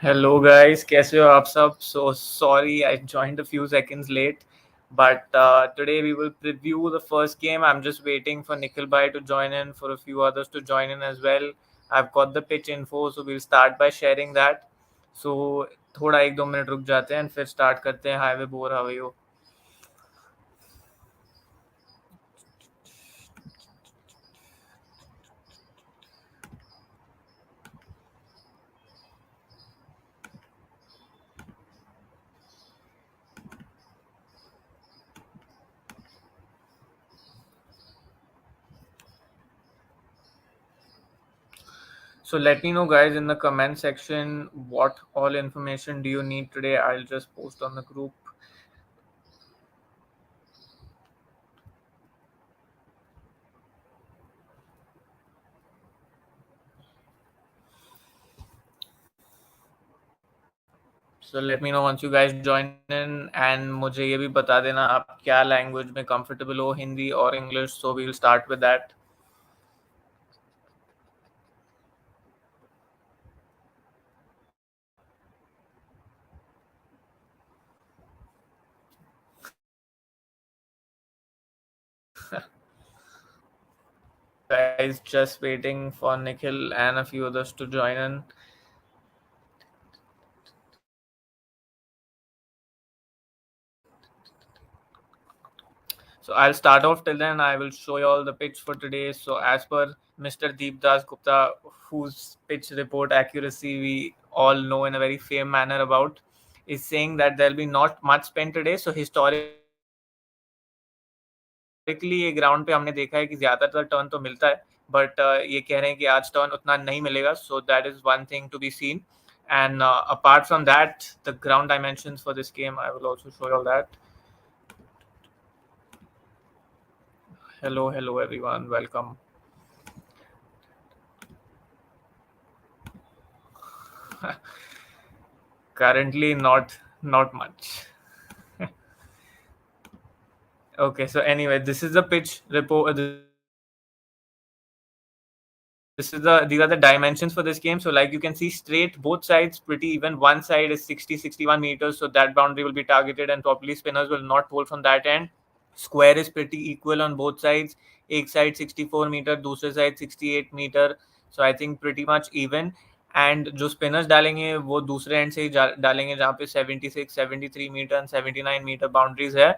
Hello guys, कैसे हो आप सब? So sorry I joined a few seconds late, but today we will preview the first game. I'm just waiting for Nikhil bhai to join in, for a few others to join in as well. I've got the pitch info, so we'll start by sharing that. So थोड़ा 1-2 minute रुक जाते हैं and फिर start करते हैं. Highway bore how are you? So let me know guys in the comment section what all information do you need today. I'll just post on the group. So let me know once you guys join in, and मुझे ये भी बता देना आप क्या language में comfortable हो, हिंदी और English. So we'll start with that. Guys, just waiting for Nikhil and a few others to join in. So I'll start off till then. I will show you all the pitch for today. So as per Mr. Deep Das Gupta, whose pitch report accuracy we all know in a very famed manner about, is saying that there'll be not much spent today. So historically ये ground पे हमने देखा है कि ज्यादातर turn तो मिलता है, बट ये कह रहे हैं कि आज टर्न उतना नहीं मिलेगा. So that is one thing to be seen. And apart from that, the ground dimensions for this game, I will also show you all that. Hello everyone, welcome. Currently not much. Okay, so anyway, this is the pitch report. These are the dimensions for this game. So like you can see, straight both sides pretty even. One side is 60-61 meters, so that boundary will be targeted, and probably spinners will not bowl from that end. Square is pretty equal on both sides. एक side 64 meter, दूसरे side 68 meter. So I think pretty much even. And जो spinners डालेंगे वो दूसरे end से ही डालेंगे जहाँ पे 76, 73 meter and 79 meter boundaries है.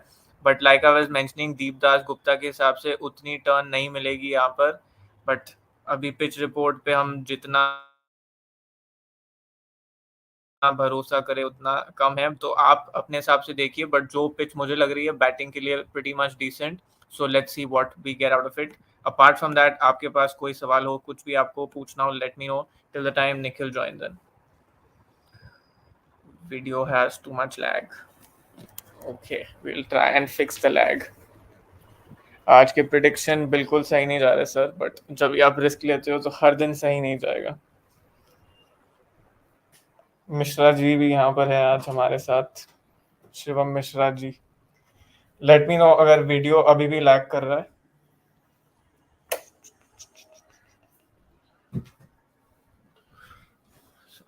But like I was mentioning, Deepdas Gupta के हिसाब से उतनी टर्न नहीं मिलेगी यहाँ पर. But अभी पिच रिपोर्ट पे हम जितना भरोसा करें उतना कम है, तो आप अपने हिसाब से देखिए. बट जो पिच मुझे लग रही है बैटिंग के लिए pretty much decent. So let's see what we get out of it. Apart from that, आपके पास कोई सवाल हो, कुछ भी आपको पूछना हो, let me know. Till the time Nikhil join in. Video has too much lag. Okay, we will try and fix the lag. आज के प्रिडिक्शन बिल्कुल सही नहीं जा रहे सर, बट जब आप रिस्क लेते हो तो हर दिन सही नहीं जाएगा. मिश्रा जी भी यहाँ पर है आज हमारे साथ. Shivam Mishra ji, late me no अगर वीडियो अभी भी लैग कर रहा है.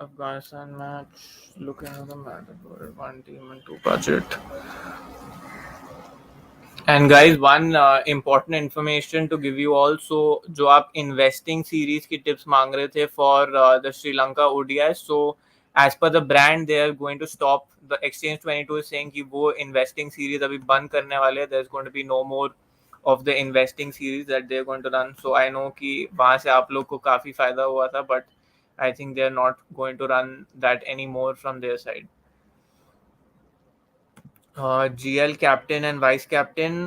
Afghanistan match, looking at the match, one team and two budget. And guys, one important information to give you also, जो आप investing series की tips मांग रहे थे for the Sri Lanka ODI, so as per the brand they are going to stop. The Exchange 22 is saying कि वो investing series अभी बंद करने वाले. There's going to be no more of the investing series that they're going to run. So I know कि वहाँ से आप लोग को काफी फायदा हुआ था, but I think they're not going to run that anymore from their side. GL captain and vice captain,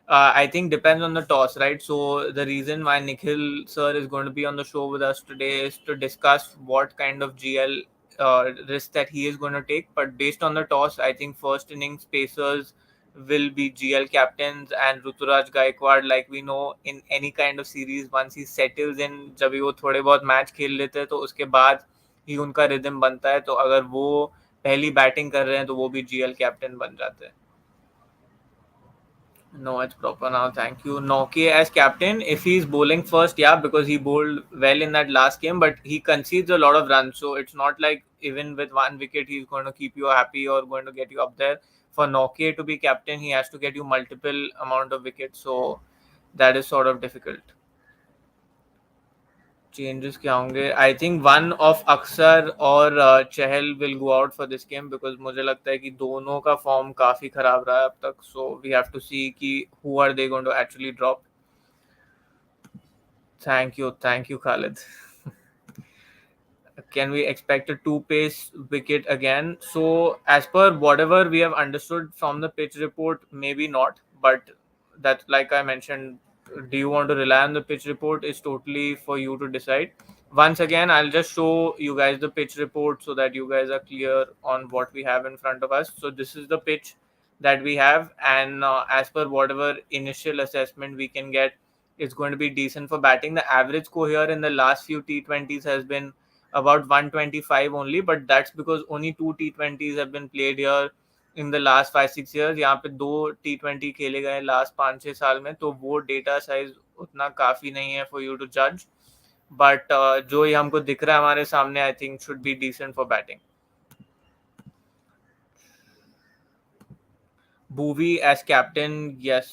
I think depends on the toss, right? So the reason why Nikhil sir is going to be on the show with us today is to discuss what kind of GL risk that he is going to take. But based on the toss, I think first innings pacers will be GL captains, and Ruturaj Gaikwad, like we know in any kind of series, once he settles in, जब भी वो थोड़े बहुत match खेल लेते हैं तो उसके बाद ही उनका रिदम बनता है. तो अगर वो पहली बैटिंग कर रहे हैं तो वो भी जीएल कैप्टन बन जाते हैं. No, it's proper now. Thank you. Nokia as captain. If he's bowling first, yeah, because he bowled well in that last game, but he concedes a lot of runs. So it's not like even with one wicket he's going to keep you happy or going to get you up there. For Nokia to be captain, he has to get you multiple amount of wickets. So that is sort of difficult. Changes क्या होंगे? I think one of Axar और Chahal will go out for this game because मुझे लगता है कि दोनों का form काफी खराब रहा है अब तक. So we have to see कि who are they going to actually drop. Thank you Khalid. Can we expect a two pace wicket again? So, as per whatever we have understood from the pitch report, maybe not. But that, like I mentioned, do you want to rely on the pitch report? Is totally for you to decide. Once again, I'll just show you guys the pitch report so that you guys are clear on what we have in front of us. So, this is the pitch that we have, and as per whatever initial assessment we can get, it's going to be decent for batting. The average score here in the last few T20s has been about 125 only, but that's because only two T20s have been played here in the last 5-6 years. यहाँ पे दो T20 खेले गए last 5-6 साल में, तो वो data size उतना काफी नहीं है फॉर यू टू जज. बट जो ये हमको दिख रहा है हमारे सामने, I think should be decent for batting. Bhuvi as captain, yes.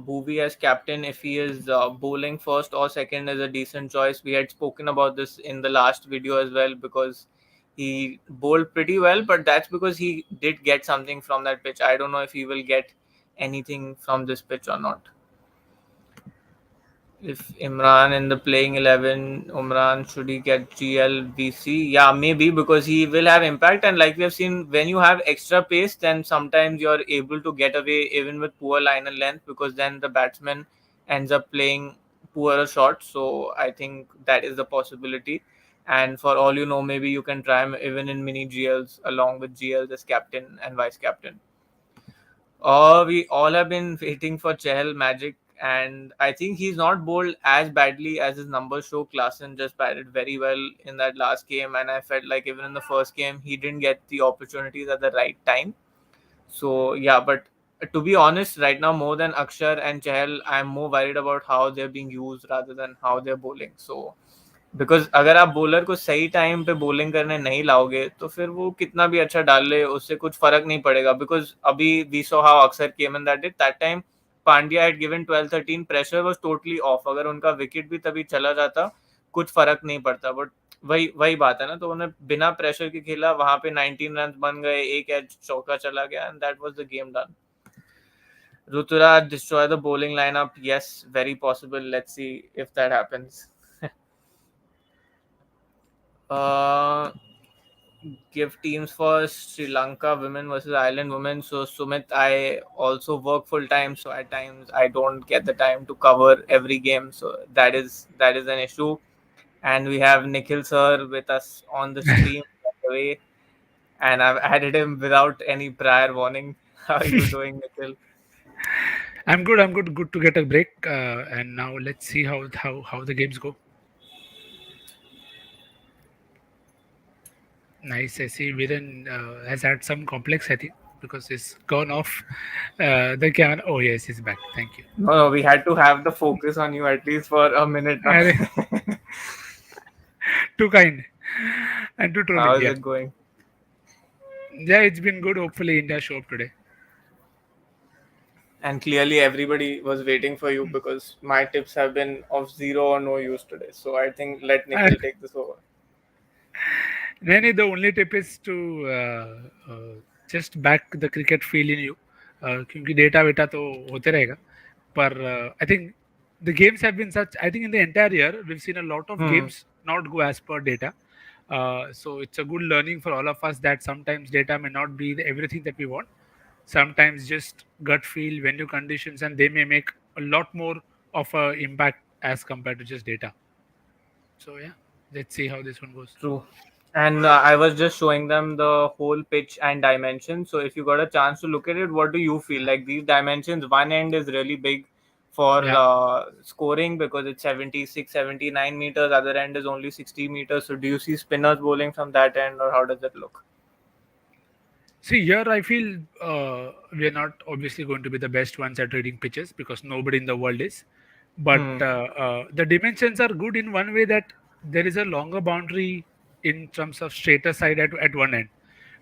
Bhuvi as captain, if he is bowling first or second, is a decent choice. We had spoken about this in the last video as well because he bowled pretty well, but that's because he did get something from that pitch. I don't know if he will get anything from this pitch or not. If Imran in the playing 11, Umran, should he get GLBC? Yeah, maybe because he will have impact. And like we have seen, when you have extra pace, then sometimes you're able to get away even with poor liner length because then the batsman ends up playing poorer shots. So I think that is the possibility. And for all you know, maybe you can try him even in mini GLs along with GLs as captain and vice captain. We all have been waiting for Chahal magic, and I think he's not bowled as badly as his numbers show. Klaasen just batted very well in that last game, and I felt like even in the first game, he didn't get the opportunities at the right time. So, yeah, but to be honest, right now, more than Akshar and Chahal, I'm more worried about how they're being used rather than how they're bowling. So, because अगर आप bowler को सही time पे bowling करने नहीं लाओगे तो फिर वो कितना भी अच्छा डाल ले उससे कुछ फर्क नहीं पड़ेगा. बिकॉज अभी we saw how Axar came in that time Pandya had given 12-13, pressure was totally off. अगर उनका विकेट भी तभी चला जाता कुछ फर्क नहीं पड़ता. बट वही वही बात है ना, तो उन्हें बिना प्रेशर के खेला, वहां पे 19 रन बन गए, एक एज चौका चला गया, and that was the game done. Ruturaj destroy the bowling lineup. Yes, very possible. Let's see if that happens. Uh, give teams for Sri Lanka women versus Ireland women. So Sumit, I also work full time, so at times I don't get the time to cover every game. So that is an issue. And we have Nikhil sir with us on the stream by the way, and I've added him without any prior warning. How are you doing, Nikhil? I'm good. I'm good. Good to get a break. And now let's see how the games go. Nice. I see Viren has had some complex, I think, because he's gone off the camera. Oh yes, he's back. Thank you. No, no, we had to have the focus on you at least for a minute now. Arey, too kind and too How trolling. is Yeah, it going? yeah. It's been good. Hopefully, India show up today. And clearly everybody was waiting for you because my tips have been of zero or no use today. So I think let Uh, Nikhil take this over. Nani, the only tip is to just back the cricket feel in you. क्योंकि data वेटा तो होते रहेगा पर I think the games have been such. I think in the entire year we've seen a lot of Hmm. games not go as per data. So it's a good learning for all of us that sometimes data may not be everything that we want. Sometimes just gut feel, venue conditions, and they may make a lot more of a impact as compared to just data. So yeah, let's see how this one goes. True. And I was just showing them the whole pitch and dimensions. So if you got a chance to look at it, what do you feel? Like these dimensions, one end is really big for Yeah. scoring because it's 76-79 meters. Other end is only 60 meters. So do you see spinners bowling from that end, or how does it look? See, here I feel we are not obviously going to be the best ones at reading pitches because nobody in the world is. But Hmm. the dimensions are good in one way that there is a longer boundary in terms of straighter side at one end.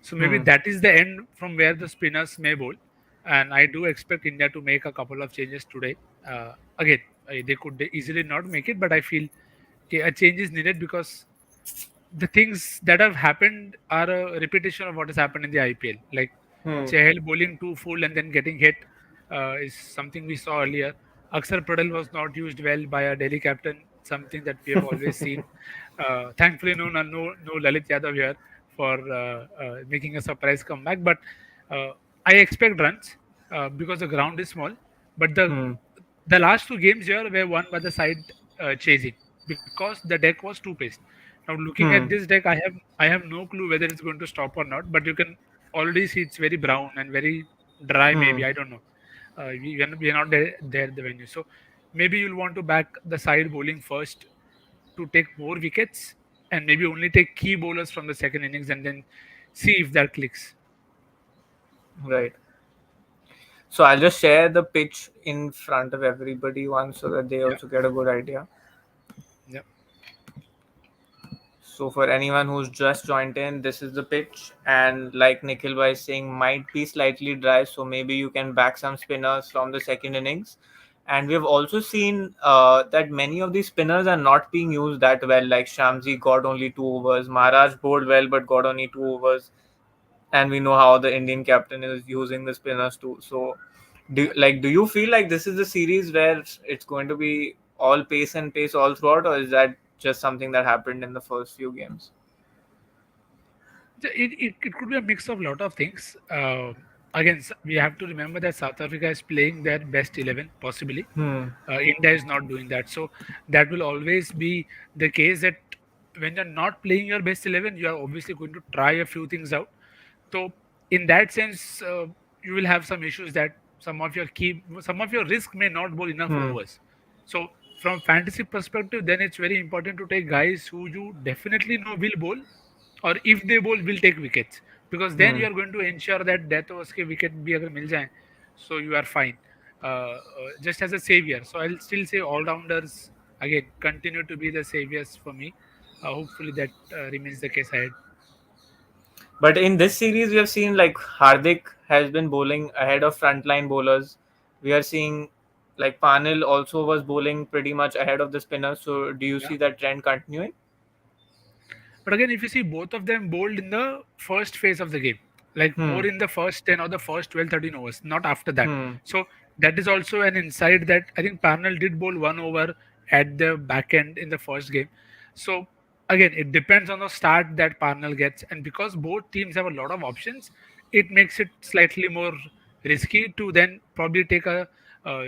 So maybe Hmm. that is the end from where the spinners may bowl. And I do expect India to make a couple of changes today. Again, they could easily not make it, but I feel okay, a change is needed because the things that have happened are a repetition of what has happened in the IPL. Like Hmm. Chahal bowling too full and then getting hit is something we saw earlier. Akshar Patel was not used well by a Delhi captain, something that we have always seen. Thankfully, no Lalit Yadav here for making a surprise comeback. But uh, I expect runs because the ground is small. But Hmm. the last two games here were won by the side chasing because the deck was too paced. Now looking at Hmm. this deck, I have no clue whether it's going to stop or not. But you can already see it's very brown and very dry. Hmm. Maybe I don't know. We are not there at the venue, so maybe you'll want to back the side bowling first to take more wickets, and maybe only take key bowlers from the second innings and then see if that clicks. Right. So I'll just share the pitch in front of everybody once so that they Yeah, also get a good idea. yeah, So for anyone who's just joined in, this is the pitch, and like Nikhil was saying, might be slightly dry, so maybe you can back some spinners from the second innings. And we've also seen that many of these spinners are not being used that well. Like Shamsi got only 2 overs, Maharaj bowled well but got only 2 overs, and we know how the Indian captain is using the spinners too. So, do you feel like this is a series where it's going to be all pace and pace all throughout, or is that just something that happened in the first few games? it could be a mix of lot of things. Again, we have to remember that South Africa is playing their best 11 possibly. Hmm. India is not doing that, so that will always be the case that when you're not playing your best 11, you are obviously going to try a few things out. So in that sense, you will have some issues that some of your risk may not bowl enough Hmm. overs. So from fantasy perspective, then it's very important to take guys who you definitely know will bowl, or if they bowl will take wickets, because then Hmm. you are going to ensure that death overs के wicket भी अगर मिल जाए, so you are fine. Just as a savior, so I'll still say all rounders again continue to be the saviors for me. Hopefully that remains the case ahead. But in this series, we have seen like Hardik has been bowling ahead of frontline bowlers. We are seeing like Panil also was bowling pretty much ahead of the spinners. So, do you Yeah. see that trend continuing? But again, if you see both of them bowled in the first phase of the game, like Hmm. more in the first 10 or the first 12, 13 overs, not after that. Hmm. So that is also an insight that I think Parnell did bowl 1 over at the back end in the first game. So again, it depends on the start that Parnell gets. And because both teams have a lot of options, it makes it slightly more risky to then probably take a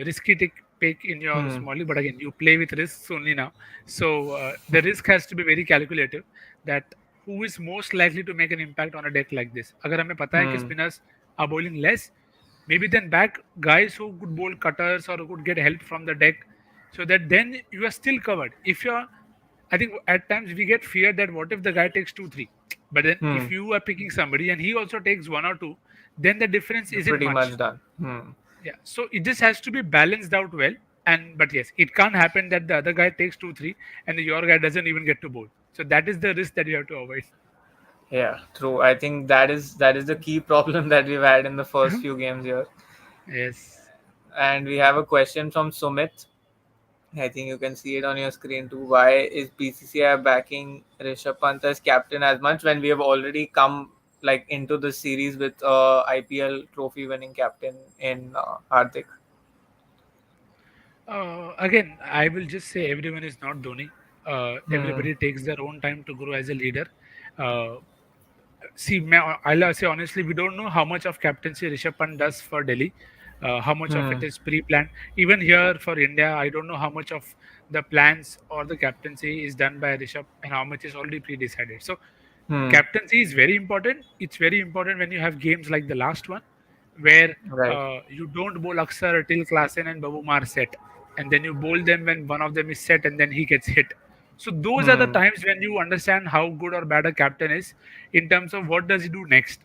risky pick in your Hmm. small league. But again, you play with risks only now. So the risk has to be very calculative, that who is most likely to make an impact on a deck like this. अगर हमें पता है कि Hmm. spinners are bowling less, maybe then back guys who could bowl cutters or who could get help from the deck, so that then you are still covered. If you're, I think at times we get feared that what if the guy takes two, three, but then Hmm. if you are picking somebody and he also takes one or two, then the difference You're isn't pretty much. much done. Hmm. Yeah, so it just has to be balanced out well. And but yes, it can't happen that the other guy takes two, three, and your guy doesn't even get to bowl. So that is the risk that you have to avoid. Yeah, true. I think that is the key problem that we've had in the first few games here. Yes. And we have a question from Sumit. I think you can see it on your screen too. Why is BCCI backing Rishabh Pant as captain as much when we have already come like into the series with IPL trophy winning captain in Hardik? Again, I will just say everyone is not Dhoni. Hmm. Everybody takes their own time to grow as a leader. Uh, See, I'll say honestly, we don't know how much of captaincy Rishabh Pant does for Delhi, how much of Hmm. it is pre-planned. Even here for India, I don't know how much of the plans or the captaincy is done by Rishabh and how much is already pre-decided. So Hmm. captaincy is very important. It's very important when you have games like the last one, where Right. you don't bowl Aksar till Klassen and Babumar set, and then you bowl them when one of them is set and then he gets hit. So those are the Hmm. times when you understand how good or bad a captain is in terms of what does he do next.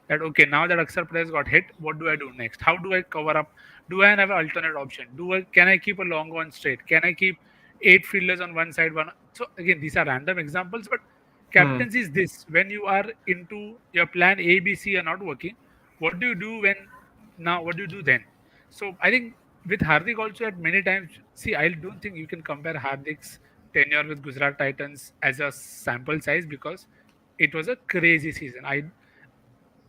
that okay, now that Aksar players got hit, what do I do next? How do I cover up? Do I have an alternate option? Can I keep a long one straight? Can I keep eight fielders on one side? One. So again, these are random examples, but Hmm. captaincy is this: when you are into your plan A, B, C are not working, what do you do when now? What do you do then? So I think with Hardik also at many times, see, I don't think you can compare Hardik's tenure with Gujarat Titans as a sample size because it was a crazy season.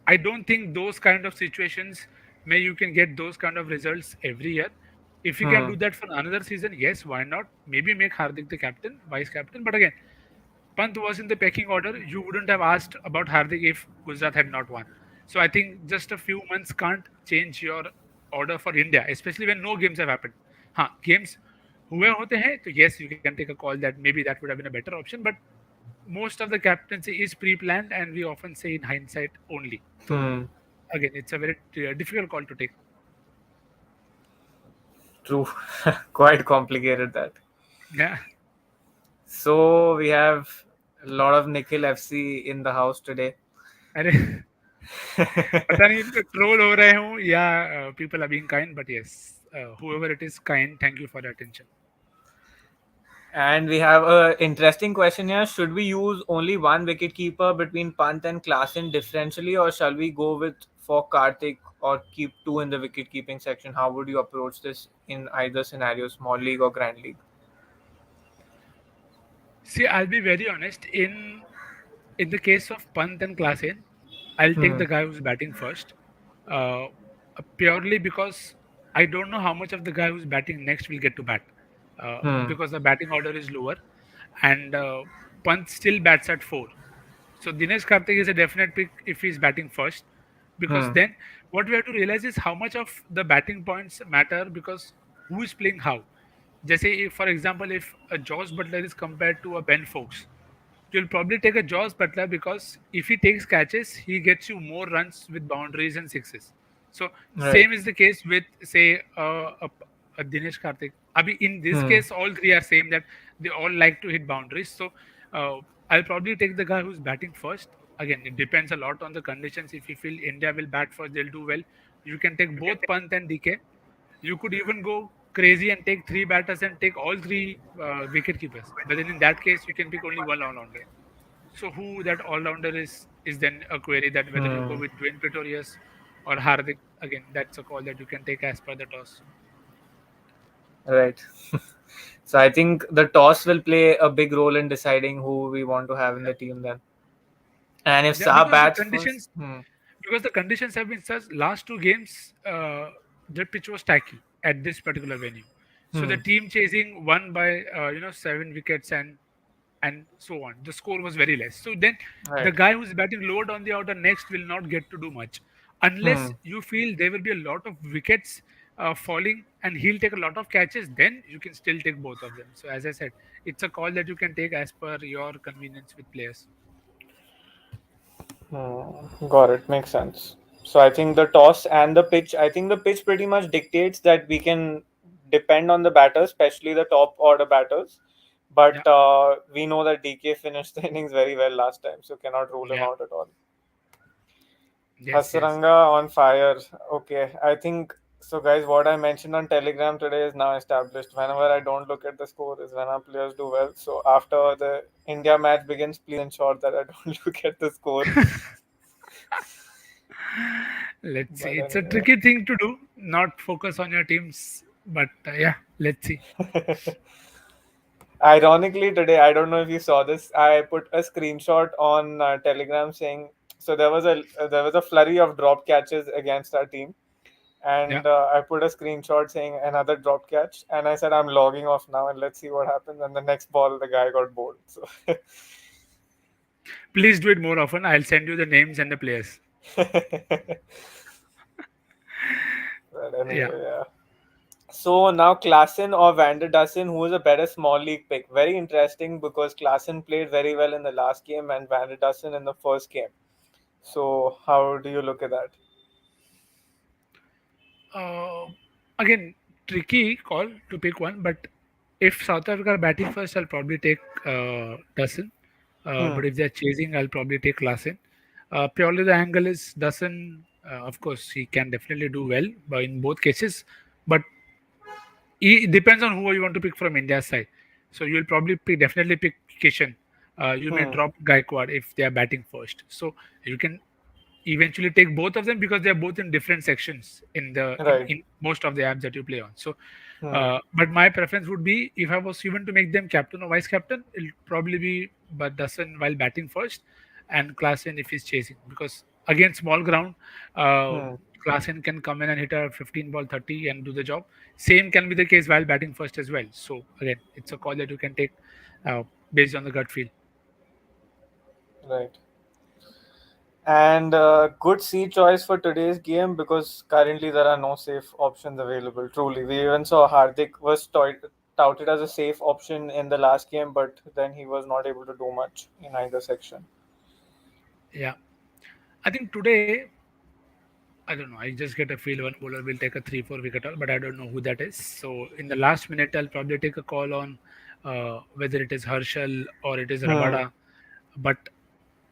I don't think those kind of situations may you can get those kind of results every year. If you can Hmm. do that for another season, yes, why not? Maybe make Hardik the captain, vice captain. But again, Pant was in the pecking order. You wouldn't have asked about Hardik if Gujarat had not won. So I think just a few months can't change your order for India, especially when no games have happened. Games हुए होते हैं, तो yes, you can take a call that maybe that would have been a better option. But most of the captaincy is pre-planned, and we often say in hindsight only. So Hmm. again, it's a very difficult call to take. True. Quite complicated that. Yeah. So we have a lot of Nikhil FC in the house today. अरे पता नहीं troll हो रहे हूँ या people are being kind, but yes, whoever it is kind, thank you for the attention. And we have a interesting question here. Should we use only one wicket keeper between Pant and Klassen differentially, or shall we go with for Karthik or keep two in the wicket keeping section? How would you approach this in either scenario, small league or grand league? See, I'll be very honest. In the case of Pant and Klassen, I'll take Hmm. the guy who's batting first, uh, purely because I don't know how much of the guy who's batting next will get to bat, Hmm. because the batting order is lower, and Pant still bats at four. So Dinesh Karthik is a definite pick if he's batting first, because Hmm. then what we have to realize is how much of the batting points matter because who is playing how. Just say, if, for example, if a Josh Butler is compared to a Ben Foakes, you'll probably take a Josh Butler because if he takes catches, he gets you more runs with boundaries and sixes. So Right. same is the case with say a Dinesh Karthik. Abhi, in this Hmm. case, all three are same that they all like to hit boundaries. So uh, I'll probably take the guy who's batting first. Again, it depends a lot on the conditions. If you feel India will bat first, they'll do well. You can take both Pant and DK. You could even go crazy and take three batters and take all three wicket keepers. But then in that case, you can pick only one all-rounder. So who that all-rounder is then a query that whether you go Hmm. with Dwayne Pretorius or Hardik. Again, that's a call that you can take as per the toss. Right. So I think the toss will play a big role in deciding who we want to have in Yeah, the team then. And if yeah, Saab bats first, because the conditions have been such. Last two games, the pitch was tacky at this particular venue. So the hmm, team chasing won by 7 wickets and so on. The score was very less. So then the right. guy who's batting lower on the outer next will not get to do much unless Hmm. you feel there will be a lot of wickets falling and he'll take a lot of catches. Then you can still take both of them. So as I said, it's a call that you can take as per your convenience with players. Got it. Makes sense. So I think the toss and the pitch, I think the pitch pretty much dictates that we can depend on the batters, especially the top order batters. Yeah. But we know that DK finished the innings very well last time, so cannot rule him Yeah. out at all. Yes. Yes. Hasranga on fire. Okay, I think so, guys. What I mentioned on Telegram today is now established. Whenever I don't look at the score, is when our players do well. So after the India match begins, please ensure that I don't look at the score. Let's see. But It's a anyway. tricky thing to do. Not focus on your teams, but yeah. Let's see. Ironically, today, I don't know if you saw this. I put a screenshot on Telegram saying so there was a flurry of drop catches against our team, Yeah. and I put a screenshot saying another drop catch, and I said I'm logging off now and let's see what happens. And the next ball, the guy got bowled. So, Please do it more often. I'll send you the names and the players. but Yeah. anyway, yeah. So now Klassen or Vander Dussen, who is a better small league pick? Very interesting because Klassen played very well in the last game and Vander Dussen in the first game. So how do you look at that? Uh, Again, tricky call to pick one, but if South Africa are batting first, I'll probably take Dustin. Hmm. But if they're chasing, I'll probably take Klassen. Purely the angle is doesn't. Of course, he can definitely do well, but in both cases, but it depends on who you want to pick from India's side. So you'll probably definitely pick Kishan. You may Hmm. drop Gaikwad if they are batting first. So you can eventually take both of them because they are both in different sections in the Right. in most of the apps that you play on. So, Hmm. but my preference would be if I was even to make them captain or vice captain, it'll probably be but Dasan while batting first, and Klassen if he's chasing because again small ground, uh, Hmm. Klassen can come in and hit a 15 ball 30 and do the job. Same can be the case while batting first as well. So again, it's a call that you can take uh, based on the gut feel. Right. And good C choice for today's game because currently there are no safe options available. Truly, we even saw Hardik was touted as a safe option in the last game, but then he was not able to do much in either section. Yeah, I think today I don't know. I just get a feel one bowler will take a 3-4 wicket all, but I don't know who that is. So in the last minute, I'll probably take a call on whether it is Harshal or it is Hmm. Rabada. But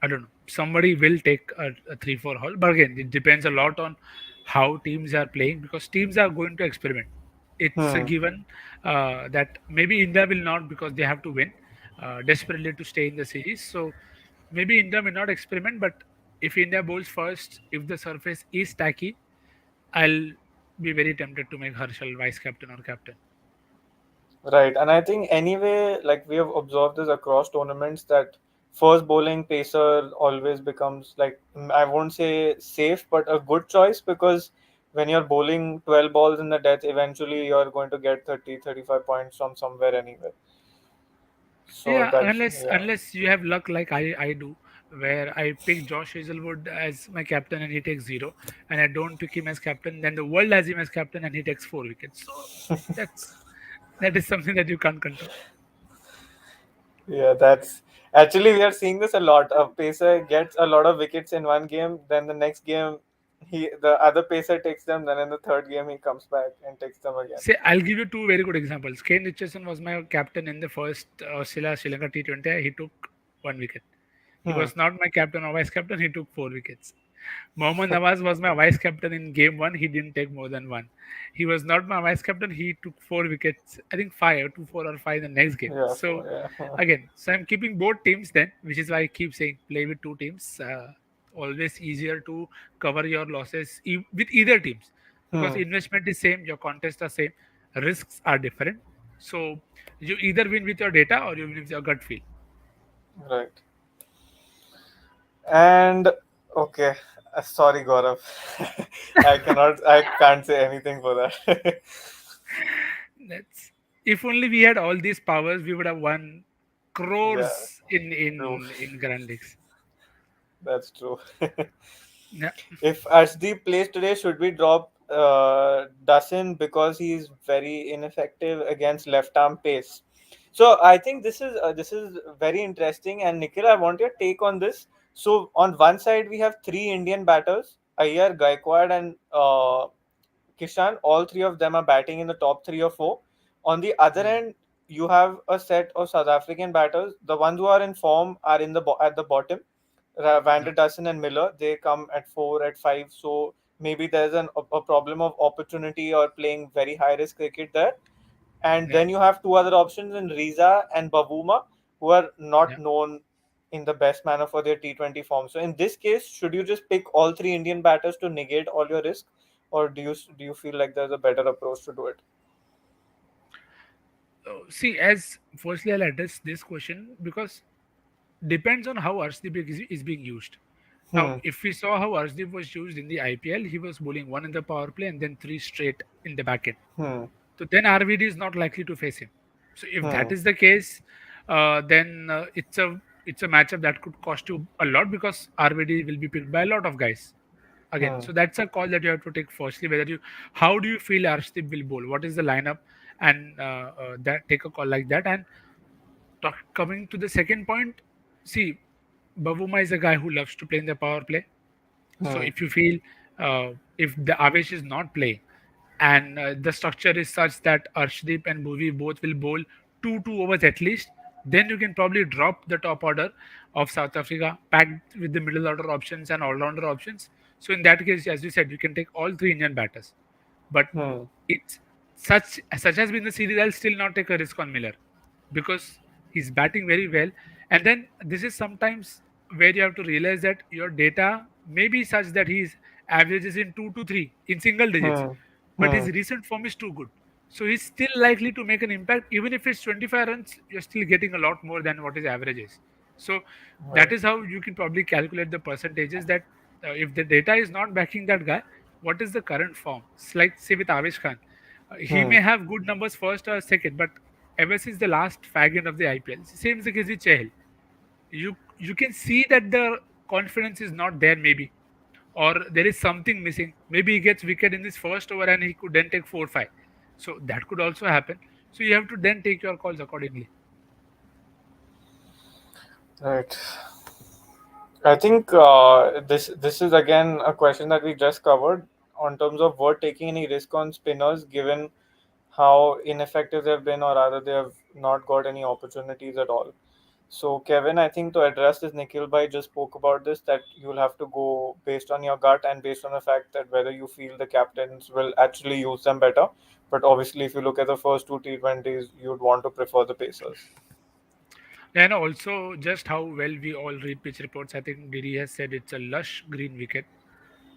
I don't know. Somebody will take a 3-4 haul. But again, it depends a lot on how teams are playing because teams are going to experiment. It's a Hmm. given that maybe India will not because they have to win desperately to stay in the series. So maybe India may not experiment, but if India bowls first, if the surface is tacky, I'll be very tempted to make Harshal vice captain or captain. Right, and I think anyway, like we have observed this across tournaments that first bowling pacer always becomes like I won't say safe, but a good choice because when you're bowling 12 balls in the death, eventually you're going to get 30-35 points from somewhere anyway. So Yeah, that's unless yeah. unless you have luck like I do, where I pick Josh Hazelwood as my captain and he takes zero, and I don't pick him as captain, then the world has him as captain and he takes 4 wickets. So that's that is something that you can't control. Yeah, that's actually we are seeing this a lot. A pacer gets a lot of wickets in one game, then the next game the other pacer takes them, then in the third game he comes back and takes them again. Say, I'll give you two very good examples. Kane Richardson was my captain in the first Sri Lanka T20. He took 1 wicket. He Hmm. was not my captain or vice captain. He took 4 wickets. Mohammad Nawaz was my vice captain in game one. He didn't take more than one. He was not my vice captain. He took 4 wickets. I think five, two, 4 or 5 in the next game. Yeah, So four, yeah. again, so I'm keeping both teams then, which is why I keep saying play with two teams. Always easier to cover your losses with either teams because Hmm. investment is same, your contests are same, risks are different. So you either win with your data or you win with your gut feel. Right. And okay, sorry, Gaurav. I can't say anything for that. That's if only we had all these powers, we would have won Yeah, crores in true. Grand Leagues. That's true. Yeah, If Arshdeep plays today, should we drop Dasin because he's very ineffective against left arm pace? So I think this is very interesting. And Nikhil, I want your take on this. So on one side we have three Indian batters: Iyer, Gaikwad, and Kishan. All three of them are batting in the top three or four. On the other mm, end, you have a set of South African batters. The ones who are in form are at the bottom. Van yeah, der Dussen and Miller, they come at four, at five. So maybe there's a problem of opportunity or playing very high risk cricket there. And yeah, then you have two other options in Riza and Bavuma, who are not yeah. known in the best manner for their T20 form. So in this case, should you just pick all three Indian batters to negate all your risk, or do you feel like there's a better approach to do it? See, as firstly, I'll address this question because depends on how Arshdeep is being used. Now, Hmm. if we saw how Arshdeep was used in the IPL, he was bowling one in the power play and then three straight in the back end. Hmm. So then RVD is not likely to face him. So if that Hmm. is the case, then it's a matchup that could cost you a lot because RVD will be picked by a lot of guys. Again, Hmm. so that's a call that you have to take firstly. Whether you, how do you feel Arshdeep will bowl? What is the lineup? And that take a call like that. And coming to the second point, see, Bavuma is a guy who loves to play in the power play. So Hmm. if you feel if the Avesh is not playing and the structure is such that Arshdeep and Bhuvi both will bowl 2 overs at least, Then you can probably drop the top order of South Africa, packed with the middle order options and all rounder options. So in that case, as you said, you can take all three Indian batters. But Hmm. it's such has been the series. I'll still not take a risk on Miller because he's batting very well. And then this is sometimes where you have to realize that your data may be such that his averages in 2 to 3 in single digits, Hmm. but his Hmm. recent form is too good. So he's still likely to make an impact. Even if it's 25 runs, you're still getting a lot more than what his average is. So that Right. is how you can probably calculate the percentages that if the data is not backing that guy, what is the current form? It's like, say, with Avish Khan. He Hmm. may have good numbers first or second, but ever since the last fag end of the IPL, same is the case with Chahal. You can see that the confidence is not there, maybe, or there is something missing. Maybe he gets wicket in this first over and he could then take 4 5. So that could also happen. So you have to then take your calls accordingly. Right. I think this is again a question that we just covered on terms of what taking any risk on spinners, given how ineffective they've been, or rather they have not got any opportunities at all. So, Kevin, I think to address this, Nikhil Bhai just spoke about this, that you'll have to go based on your gut and based on the fact that whether you feel the captains will actually use them better. But obviously, if you look at the first two T20s, you'd want to prefer the Pacers. And also, just how well we all read pitch reports. I think Didi has said it's a lush green wicket.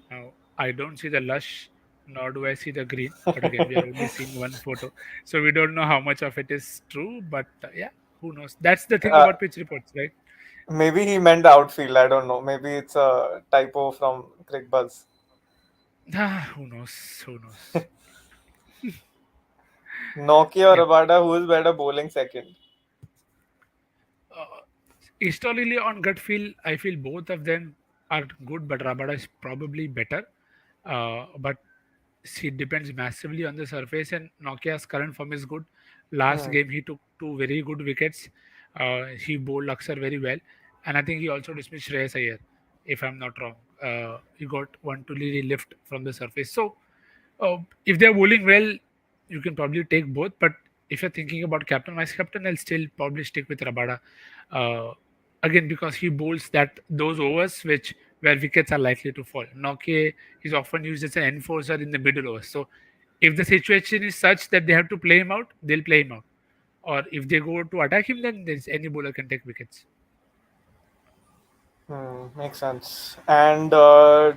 Now, I don't see the lush, nor do I see the green. But again, we are only seeing one photo, so we don't know how much of it is true. But yeah, who knows? That's the thing Uh, about pitch reports, right? Maybe he meant the outfield. I don't know. Maybe it's a typo from Crick Buzz. Who knows? Who knows? Nokia or Yeah. Rabada, who is better bowling second? Uh, Historically, on gut feel, I feel both of them are good, but Rabada is probably better. But see, it depends massively on the surface, and Nokia's current form is good. Last Hmm. game, he took two very good wickets. He bowled Aksar very well, and I think he also dismissed Shreyas Iyer, if I'm not wrong. He got one to really lift from the surface. So, if they're bowling well, you can probably take both. But if you're thinking about captain, vice captain, I'll still probably stick with Rabada. Uh, Again, because he bowls that those overs which where wickets are likely to fall. Nokia is often used as an enforcer in the middle overs. So if the situation is such that they have to play him out, they'll play him out. Or if they go to attack him, then there's any bowler can take wickets. Makes sense. And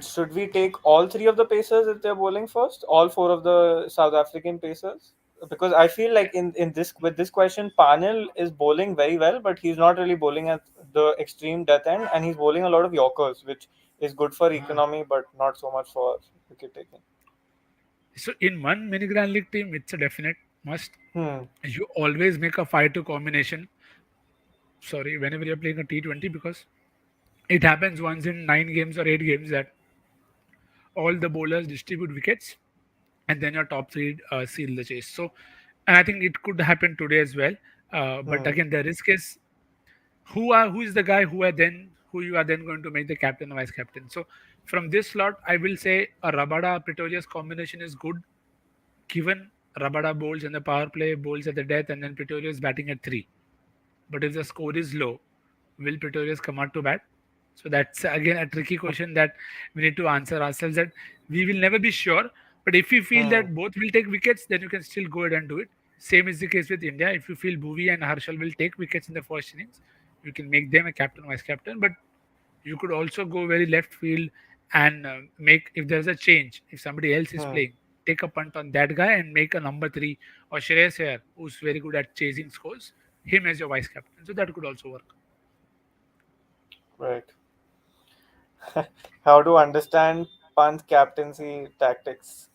should we take all three of the Pacers if they're bowling first? All four of the South African Pacers? Because I feel like in this with this question, Panel is bowling very well, but he's not really bowling at the extreme death end, and he's bowling a lot of Yorkers, which is good for Ah. economy, but not so much for wicket taking. So in one mini grand league team, it's a definite must. Hmm. You always make a 5-2 combination. Sorry, whenever you're playing a T20, because it happens once in 9 games or 8 games that all the bowlers distribute wickets and then your top three seal the chase. So, and I think it could happen today as well. But Hmm. again, the risk is who is the guy who you are then going to make the captain or vice captain. So from this slot, I will say a Rabada Pretorius combination is good, given Rabada bowls in the power play, bowls at the death, and then Pretorius batting at 3. But if the score is low, will Pretorius come out to bat? So that's again a tricky question that we need to answer ourselves, that we will never be sure. But if you feel Hmm. that both will take wickets, then you can still go ahead and do it. Same is the case with India. If you feel Bhuvi and Harshal will take wickets in the first innings, you can make them a captain, vice captain. But you could also go very left field and make, if there's a change, if somebody else is Hmm. playing, take a punt on that guy and make a number 3, or Shreyas Iyer, who's very good at chasing scores, him as your vice captain. So that could also work. Right. How to understand Pant captaincy tactics?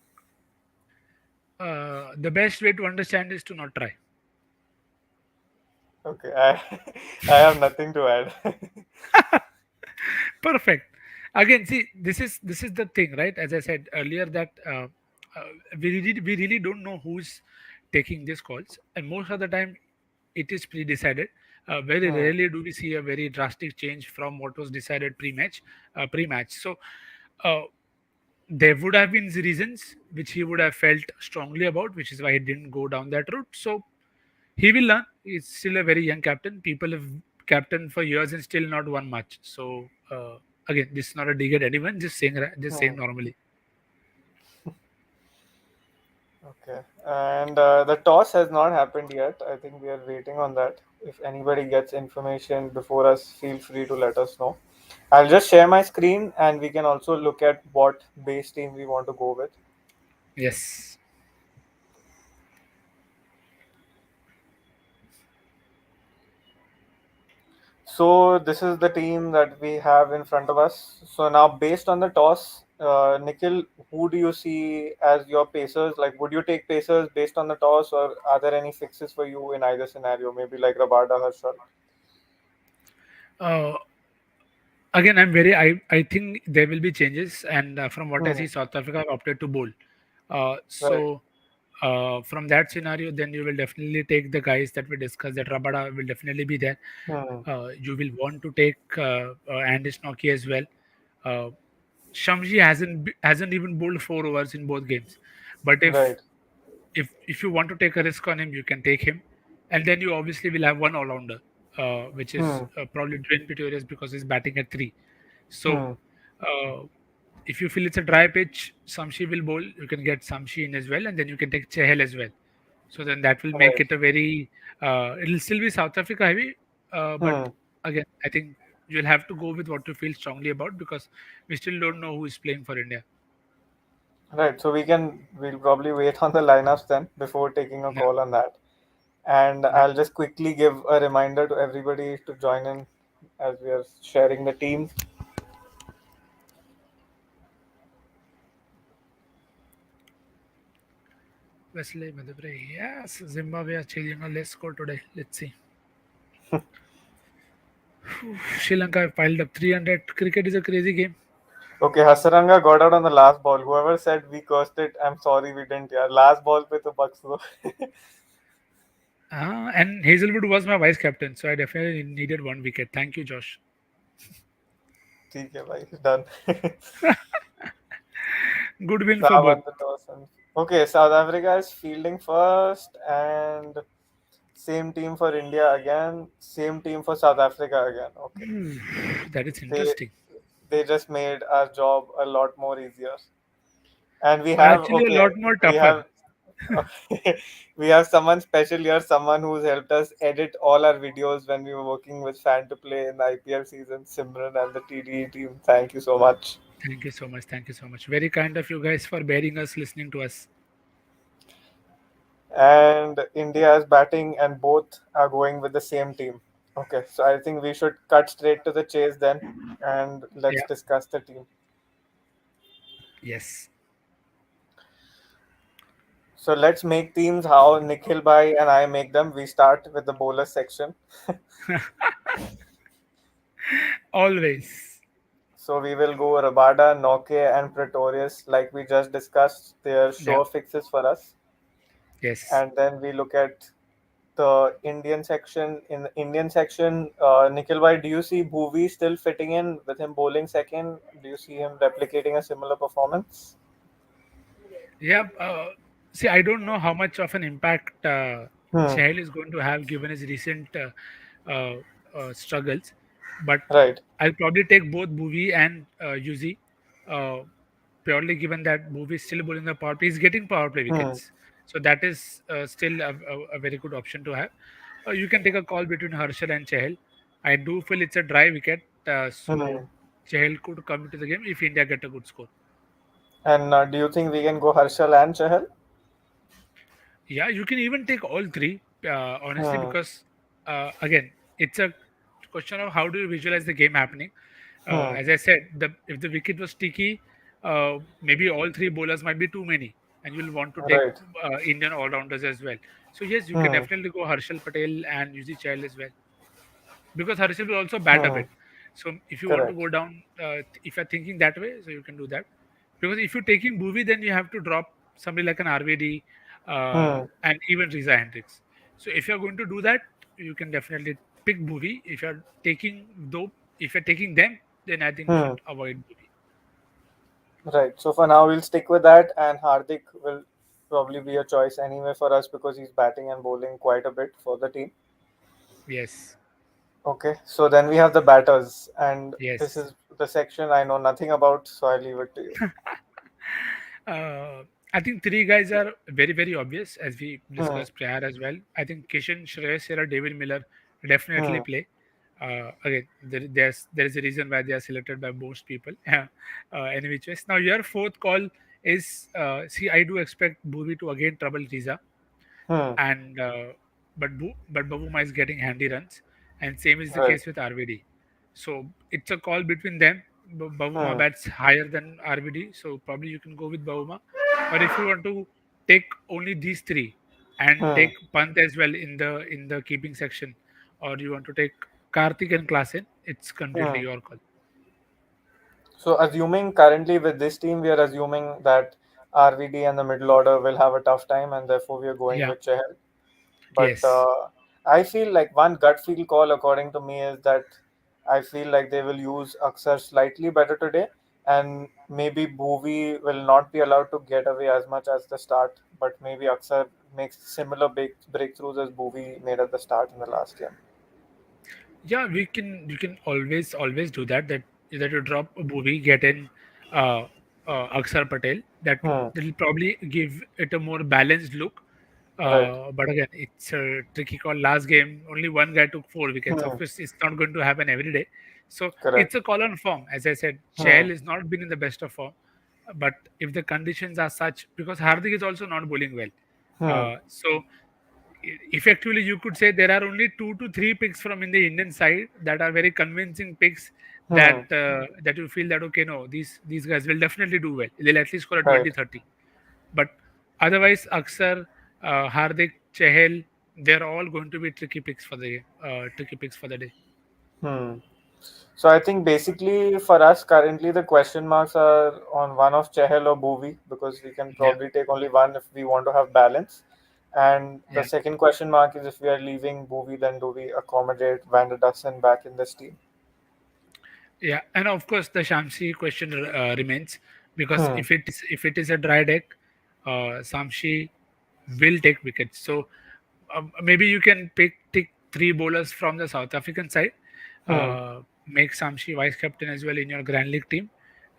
The best way to understand is to not try. Okay, I I have nothing to add. Perfect. Again, see, this is the thing, right? As I said earlier, that we really don't know who's taking these calls, and most of the time, it is pre-decided. Very Hmm. rarely do we see a very drastic change from what was decided pre-match. Pre-match, so uh, there would have been reasons which he would have felt strongly about, which is why he didn't go down that route. So He will learn. He's still a very young captain. People have captained for years and still not won much. So again, this is not a dig at anyone. Just saying Hmm. normally. Okay. And the toss has not happened yet. I think we are waiting on that. If anybody gets information before us, feel free to let us know. I'll just share my screen and we can also look at what base team we want to go with. Yes. So this is the team that we have in front of us. So now, based on the toss, Nikhil, who do you see as your pacers? Like, would you take pacers based on the toss, or are there any fixes for you in either scenario? Maybe like Rabada, Harshal. Uh, Again, I think there will be changes, and from what I Hmm. see, South Africa opted to bowl. Right. So from that scenario, then you will definitely take the guys that we discussed. That Rabada will definitely be there. Hmm. You will want to take Andy Noki as well. Uh, Shamji hasn't even bowled 4 overs in both games, but Right. if you want to take a risk on him, you can take him, and then you obviously will have one all rounder, which is Hmm. probably Dwayne Pretorius because he's batting at three. So Hmm. uh, if you feel it's a dry pitch, Samshi will bowl. You can get Samshi in as well, and then you can take Chahel as well. So then that will make Right. it a very. It'll still be South Africa heavy, but Hmm. again, I think you'll have to go with what you feel strongly about because we still don't know who is playing for India. Right. So we'll probably wait on the lineups then before taking a Yeah, call on that. And yeah. I'll just quickly give a reminder to everybody to join in as we are sharing the team. Wesley Madhubray. Yes, Zimbabwe are chasing a less score today. Let's see. Sri Lanka have piled up 300. Cricket is a crazy game. Okay, Hasaranga got out on the last ball. Whoever said we cursed it, I'm sorry we didn't. Yeah, last ball पे तो bucks दो. And Hazelwood was my vice captain, so I definitely needed one wicket. Thank you, Josh. ठीक है भाई, done. Good win for Saab both. won the toss. Okay, South Africa is fielding first, and same team for India again. Same team for South Africa again. Okay, That is they interesting. they just made our job a lot more easier. And we have Actually, a lot okay, more we tougher. have okay, we have someone special here, someone who's helped us edit all our videos when we were working with Fan to Play in the IPL season, Simran and the TDE team. Thank you so much. Thank you so much. Thank you so much. Very kind of you guys for bearing us, listening to us. And India is batting, and both are going with the same team. Okay, so I think we should cut straight to the chase then, and let's Yeah. discuss the team. Yes. So let's make teams how Nikhil Bhai and I make them. We start with the bowler section. Always. So we will go Rabada, Noke, and Pretorius, like we just discussed. They are Yeah. sure fixes for us. Yes. And then we look at the Indian section. In the Indian section, Nikhil Bhai, do you see Bhuvi still fitting in with him bowling second? Do you see him replicating a similar performance? Yeah. See, I don't know how much of an impact Hmm. Chahal is going to have given his recent uh, struggles, but Right. I'll probably take both Bhuvi and Yuzi, uh, purely given that Bhuvi is still bowling the power play. He's getting power play Hmm. wickets, so that is still a very good option to have. You can take a call between Harshal and Chahal. I do feel it's a dry wicket, Hmm. so Chahal could come into the game if India get a good score. And do you think we can go Harshal and Chahal? Yeah, you can even take all three, honestly, Hmm. because again, it's a question of how do you visualize the game happening. Hmm. As I said, the if the wicket was sticky, maybe all three bowlers might be too many, and you'll want to take Right. Indian all rounders as well. So yes, you can Hmm. definitely go Harshal Patel and Yuzi Chahal as well because Harshal will also bat a Hmm. bit. So if you want to Correct. go down, if you're thinking that way, so you can do that. Because if you're taking Bhuvi, then you have to drop somebody like an RVD Hmm. and even Riza Hendricks. So if you're going to do that, you can definitely pick Bhuvi. If you're taking them, then I think you Hmm. should avoid Bhuvi. Right. So for now, we'll stick with that, and Hardik will. probably be a choice anyway for us because he's batting and bowling quite a bit for the team. Yes, Okay, so then we have the batters, and this yes. is the section I know nothing about, so I leave it to you. Uh, I think three guys are very, very obvious as we Hmm. discussed prior as well. I think Kishan, Shreyas Iyer, David Miller definitely Hmm. play. Again, there is a reason why they are selected by most people. Any which ways. Now your fourth call is see. I do expect Bhuvi to again trouble Riza, Hmm. and but Bavuma is getting handy runs, and same is the Right. case with RVD. So it's a call between them. Bavuma Hmm. bats higher than RVD, so probably you can go with Bavuma. Or if you want to take only these three and Hmm. take Pant as well in the keeping section, or you want to take Karthik and Klassen, it's completely Hmm. your call. So assuming currently with this team, we are assuming that RVD and the middle order will have a tough time, and therefore we are going Yeah. with Chahal. But Yes. I feel like one gut feel call, according to me, is that I feel like they will use Aksar slightly better today, and maybe Bhuvi will not be allowed to get away as much as the start, but maybe Aksar makes similar big breakthroughs as Bhuvi made at the start in the last game. Yeah, we can you can always do that that you drop a movie, get in uh, Akshar Patel. Hmm. That'll probably give it a more balanced look. Right. But again, it's a tricky call. Last game only one guy took 4 wickets. Hmm. Of course, it's not going to happen every day. So it's Correct. a call on form. As I said, Hmm. Chahal is not been in the best of form, but if the conditions are such, because Hardik is also not bowling well, Hmm. so effectively you could say there are only 2 to 3 picks from in the Indian side that are very convincing picks Hmm. that you feel that okay, no, these guys will definitely do well, they'll at least score a Right. 20-30. But otherwise Aksar, Hardik, Chahel, they're all going to be tricky picks for the day. Hmm. So I think basically for us currently the question marks are on one of Chehel or Bhuvi because we can Yeah, probably take only one if we want to have balance. And the yeah. second question mark is if we are leaving Bhuvi, then do we accommodate Van der Dussen back in this team? Yeah, and of course the Shamsi question remains, because Hmm. if it is a dry deck, Shamsi will take wickets. So maybe you can take 3 bowlers from the South African side, Hmm. make Shamsi vice captain as well in your Grand League team,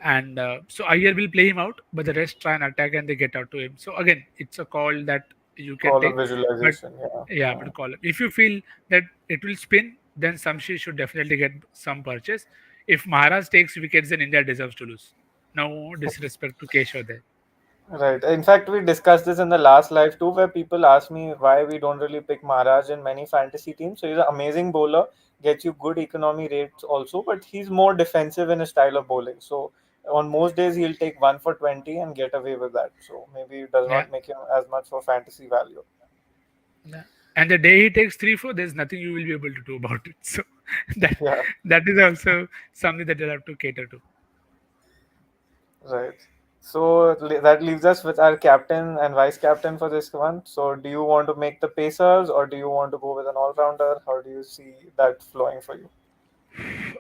and so Iyer will play him out, but the rest try and attack and they get out to him. So again, it's a call that you can Call of take, but visualization. Yeah. yeah, Hmm. but call if you feel that it will spin, then Shamsi should definitely get some purchase. If Maharaj takes wickets, then India deserves to lose. No disrespect to Keshav there. Right. In fact, we discussed this in the last live too, where people ask me why we don't really pick Maharaj in many fantasy teams. So he's an amazing bowler, gets you good economy rates also, but he's more defensive in his style of bowling. So on most days he'll take one for 20 and get away with that. So maybe it does Yeah. not make him as much for fantasy value. Yeah. And the day he takes 3-4, there's nothing you will be able to do about it. So that Yeah. that is also something that you'll have to cater to. Right. So that leaves us with our captain and vice captain for this one. So do you want to make the Pacers or do you want to go with an all-rounder? How do you see that flowing for you?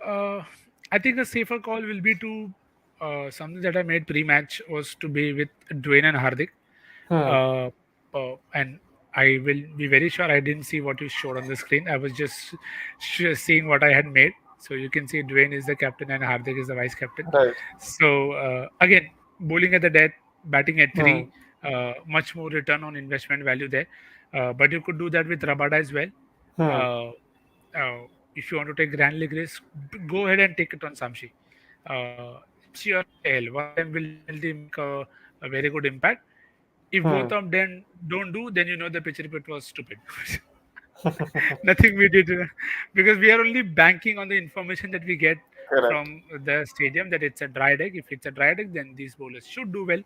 Uh, I think a safer call will be to something that I made pre-match was to be with Dwayne and Hardik. Hmm. Uh, and I will be very sure I didn't see what you showed on the screen. I was just seeing what I had made. So you can see Dwayne is the captain and Hardik is the vice captain. Right. So again, bowling at the death, batting at Hmm. three, much more return on investment value there. But you could do that with Rabada as well. Hmm. Uh, if you want to take Grand League risk, go ahead and take it on Samshi. It's your Chahal. One of them will definitely make a very good impact. If Hmm. both of them don't do, then you know the pitch report was stupid. Nothing we did, because we are only banking on the information that we get Correct. from the stadium that it's a dry deck. If it's a dry deck, then these bowlers should do well.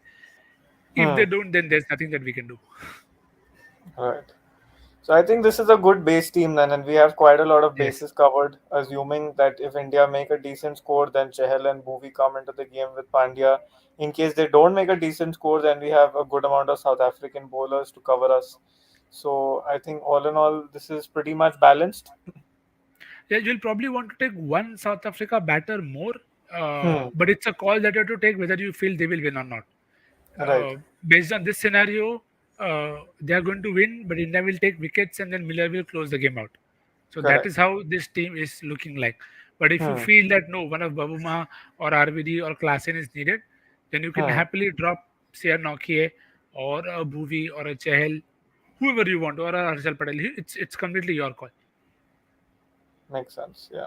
If Hmm. they don't, then there's nothing that we can do. Right. So I think this is a good base team then, and we have quite a lot of Yes. bases covered. Assuming that if India make a decent score, then Chahal and Bhuvi come into the game with Pandya. In case they don't make a decent score, then we have a good amount of South African bowlers to cover us. So I think all in all, this is pretty much balanced. Yeah, you'll probably want to take one South Africa batter more, Hmm. but it's a call that you have to take whether you feel they will win or not. Right. Based on this scenario, they are going to win, but India will take wickets and then Miller will close the game out. So that is Correct. how this team is looking like. But if you Hmm. feel that no, one of Babuma or RVD or Klassen is needed, then you can Hmm. happily drop say a Nokia or a Bhuvi or a Chahel, whoever you want, or a Harshal Patel. It's completely your call. Makes sense. Yeah.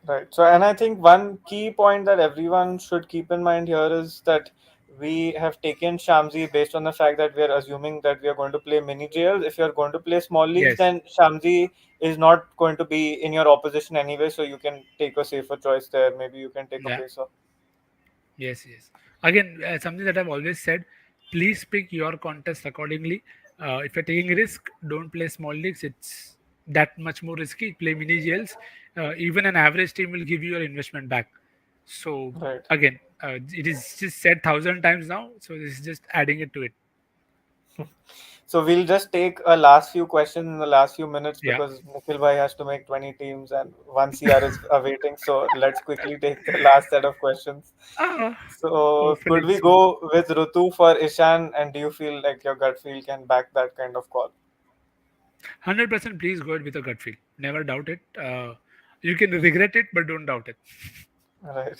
Right. So, and I think one key point that everyone should keep in mind here is that we have taken Shamsi based on the fact that we are assuming that we are going to play mini JLs. If you're going to play small leagues, Yes. then Shamsi is not going to be in your opposition anyway, so you can take a safer choice there. Maybe you can take a Yeah. pacer. Yes, yes. Again, something that I've always said, please pick your contest accordingly. If you're taking a risk, don't play small leagues. It's that much more risky. Play mini GLs. Even an average team will give you your investment back. So Right. again, it is just said thousand times now. So this is just adding it to it. So we'll just take a last few questions in the last few minutes Yeah. because Nikhil bhai has to make 20 teams and one CR is awaiting. So let's quickly take the last set of questions. Ah, So hopefully could we it's good. go with Rutu for Ishan? And do you feel like your gut feel can back that kind of call? 100%. Please go ahead with a gut feel. Never doubt it. You can regret it, but don't doubt it. Right.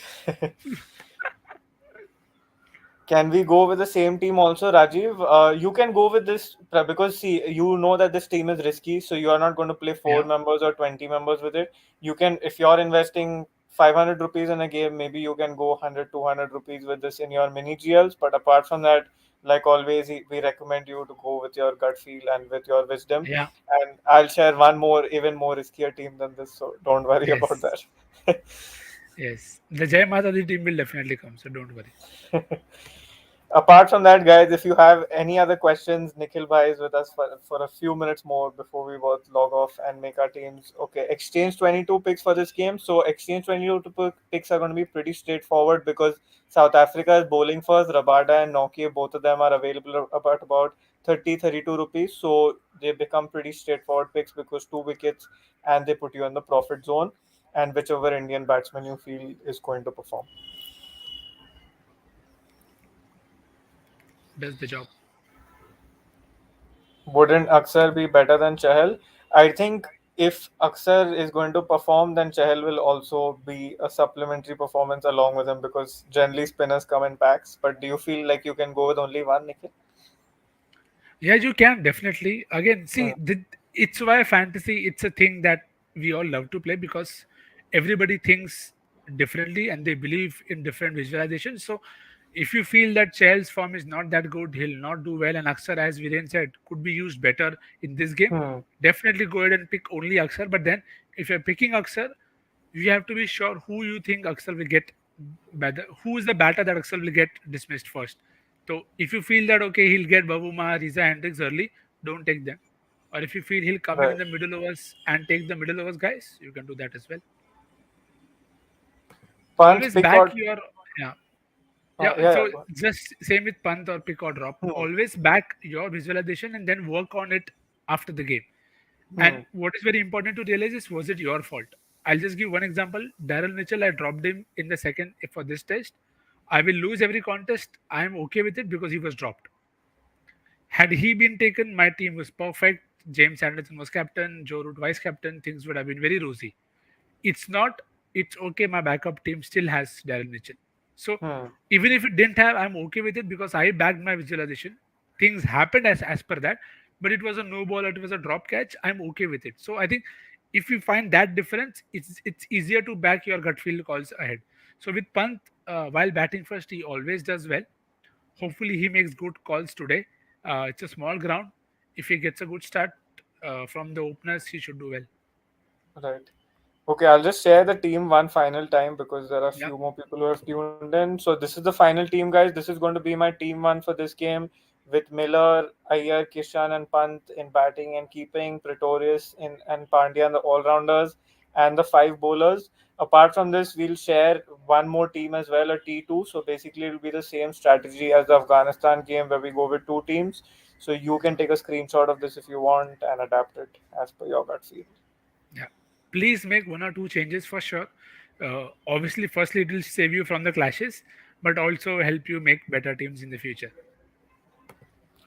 Can we go with the same team also, Rajiv? You can go with this because see, you know that this team is risky, so you are not going to play four Yeah. members or 20 members with it. You can, if you're investing 500 rupees in a game, maybe you can go 100, 200 rupees with this in your mini GLs. But apart from that, like always, we recommend you to go with your gut feel and with your wisdom. Yeah. And I'll share one more, even more riskier team than this, so don't worry about Yes. that. Yes. The Jai Mata Di team will definitely come. So don't worry. Apart from that, guys, if you have any other questions, Nikhil Bhai is with us for a few minutes more before we both log off and make our teams. Okay, Exchange 22 picks for this game. So, Exchange 22 picks are going to be pretty straightforward because South Africa is bowling first. Rabada and Nokia, both of them are available about 30-32 rupees. So, they become pretty straightforward picks because 2 wickets and they put you in the profit zone. And whichever Indian batsman you feel is going to perform. Does the job. Wouldn't Aksar be better than Chahal? I think if Aksar is going to perform, then Chahal will also be a supplementary performance along with him because generally spinners come in packs. But do you feel like you can go with only one, Nikhil? Yeah, you can definitely. Again, Hmm. see, it's why fantasy. It's a thing that we all love to play because everybody thinks differently and they believe in different visualizations. So, if you feel that Chael's form is not that good, he'll not do well, and Aksar, as Viren said, could be used better in this game. Hmm. Definitely go ahead and pick only Aksar. But then, if you're picking Aksar, you have to be sure who you think Axel will get better. Who is the batter that Axel will get dismissed first? So if you feel that okay, he'll get Babuma, Riza, Hendricks early, don't take them. Or if you feel he'll come in Right. the middle overs and take the middle overs guys, you can do that as well. Pant, Always pick back or your yeah yeah, yeah. yeah. So Go ahead. just same with punt or pick or drop. Hmm. Always back your visualization and then work on it after the game. And Hmm. what is very important to realize is was it your fault? I'll just give one example. Daryl Mitchell, I dropped him in the second for this test. I will lose every contest. I am okay with it because he was dropped. Had he been taken, my team was perfect. James Anderson was captain, Joe Root vice captain. Things would have been very rosy. It's not. It's okay. My backup team still has Daryl Mitchell. So Hmm. even if it didn't have, I'm okay with it because I backed my visualization. Things happened as per that, but it was a no ball, it was a drop catch. I'm okay with it. So I think if you find that difference, it's easier to back your gut feel calls ahead. So with Pant, while batting first, he always does well. Hopefully, he makes good calls today. It's a small ground. If he gets a good start from the openers, he should do well. Right. Okay, I'll just share the team one final time because there are a Yeah, few more people who have tuned in. So this is the final team, guys. This is going to be my team one for this game with Miller, Iyer, Kishan, and Pant in batting and keeping, Pretorius in and Pandya and the all-rounders, and the five bowlers. Apart from this, we'll share one more team as well, a T2. So basically, it will be the same strategy as the Afghanistan game where we go with two teams. So you can take a screenshot of this if you want and adapt it as per your gut feel. yeah. Please make one or two changes for sure. Obviously, firstly, it will save you from the clashes, but also help you make better teams in the future.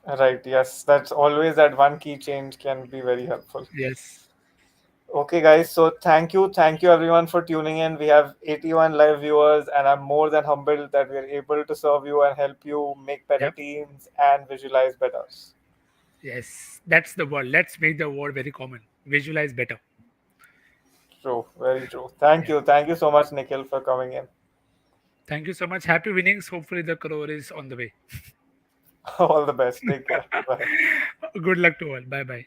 Right, yes, that's always that one key change can be very helpful. Yes. Okay, guys, so thank you everyone for tuning in. We have 81 live viewers, and I'm more than humbled that we're able to serve you and help you make better Yep. teams and visualize better. Yes. That's the word. Let's make the word very common. Visualize better. True, very true. Yeah. Thank you so much, Nikhil, for coming in. Thank you so much. Happy winnings. Hopefully the crore is on the way. All the best. Take care. Bye. Good luck to all. Bye bye.